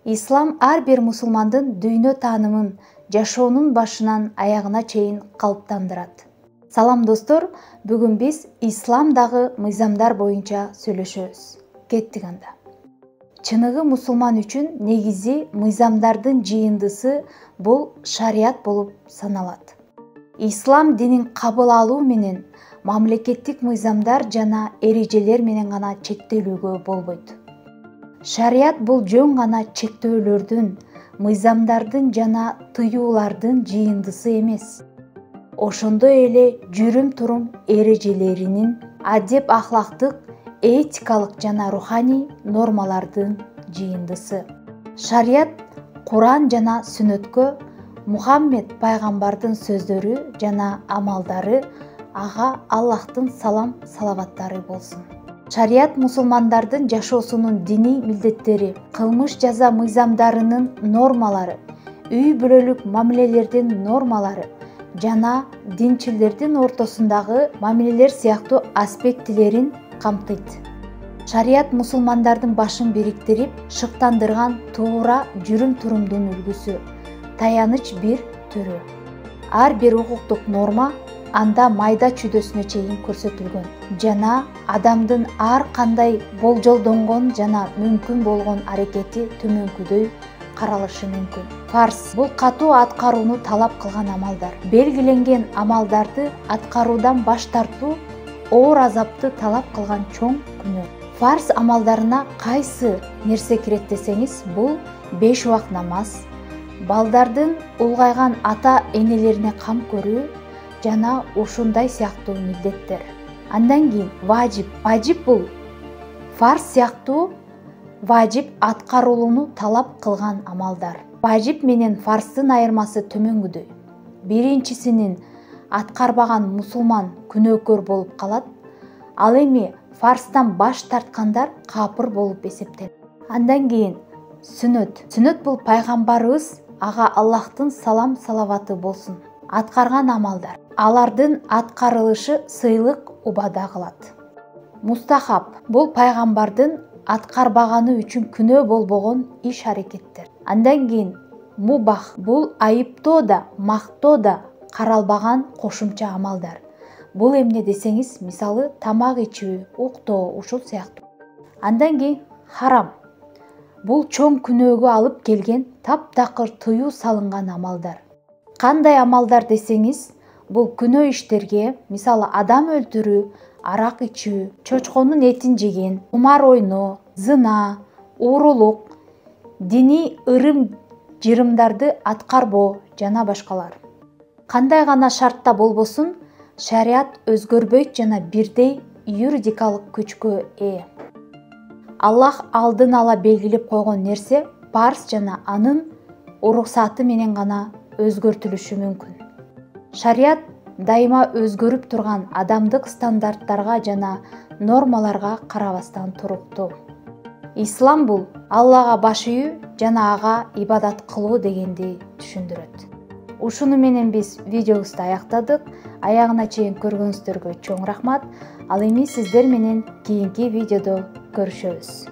Ислам ар бир мусулмандын дүйнө таанымын жашоонун башынан аягына чейин калыптандырат. Салам достор, бүгүн биз исламдагы мыйзамдар боюнча сүйлөшөбүз. Кеттик анда. Чыныгы мусулман үчүн негизи мыйзамдардын жыйындысы бул шарият болуп саналат. Ислам динин кабыл алуу менен мамлекеттик мыйзамдар жана эрежелер менен гана чектелүүгө болбойт. Шарият бул жөн гана чектөөлөрдүн, мыйзамдардын жана тыюулардын жыйындысы эмес. Ошондой эле жүрүм-турум эрежелеринин, адеп-ахлактык, этикалык жана руханий нормалардын жыйындысы. Шарият Куран жана сүннөткө, Мухаммед пайгамбардын сөздөрү жана амалдары, ага Аллахтын салам салаваттары болсун. Шарият мусулмандардын жашоосунун диний милдеттери, кылмыш жаза мыйзамдарынын нормалары, үй бүлөлүк мамилелердин нормалары жана динчилердин ортосундагы мамилелер сыяктуу аспектилерин камтыйт. Шарият мусулмандардын башын бириктирип, шыктандырган туура жүрүм-турумдун үлгүсү, таяныч бир түрү. Ар бир укуктук норма анда майда чүйдөсүнө чейин көрсөтүлгөн жана адамдын ар кандай болжолдонгон жана мүмкүн болгон аракети төмөнкүдөй каралышы мүмкүн. Фарз бул катуу аткарууну талап кылган амалдар. Белгиленген амалдарды аткаруудан баш тартуу оор азапты талап кылган чоң күнөө. Фарз амалдарына кайсы нерсе кирет десеңиз, бул 5 убак намаз, балдардын улгайган ата-энелерине кам көрүү жана ушундай сыяктуу милдеттер. Андан кийин важип. Важип бул фарз сыяктуу важип аткарылууну талап кылган амалдар. Важип менен фарздын айырмасы төмөнгүдөй. Биринчисинин аткарбаган мусулман күнөөкөр болуп калат. Ал эми фарздан баш тарткандар капыр болуп эсептелет. Андан кийин сүннөт. Сүннөт бул пайгамбарыбыз, ага Аллахтын салам салаваты болсун, аткарган амалдар. Алардын аткарылышы сыйлык убада кылат. Мустахаб бул пайгамбардын аткарбаганы үчүн күнөө болбогон иш-аракеттер. Андан кийин мубах бул айыптоо да, мактоо да каралбаган кошумча амалдар. Бул эмне десеңиз, мисалы тамак ичүү, уктоо, ушул сыяктуу. Андан кийин харам. Бул чоң күнөөгө алып келген таптакыр тыюу салынган амалдар. Кандай амалдар десеңиз, бул күнөө иштерге, мисалы адам өлтүрүү, арак ичүү, чочконун этин жеген, кумар ойноо, зына, уурулук, диний ырым-жырымдарды аткарбоо жана башкалар. Кандай гана шартта болбосун, шарият өзгөрбөйт жана бирдей юридикалык күчкө ээ. Аллах алдын ала белгилеп койгон нерсе парз жана анын уруксаты менен гана өзгөртүлүшү мүмкүн. Шарият дайыма өзгөрүп турган адамдык стандарттарга жана нормаларга карабастан туруктуу. Ислам бул Аллага баш ийүү жана ага ибадат кылуу дегенди түшүндүрөт. Ушуну менен биз видеобузду аяктадык. Аягына чейин көргөнүңүздөргө чоң рахмат. Ал эми сиздер менен кийинки видеодо көрүшөбүз.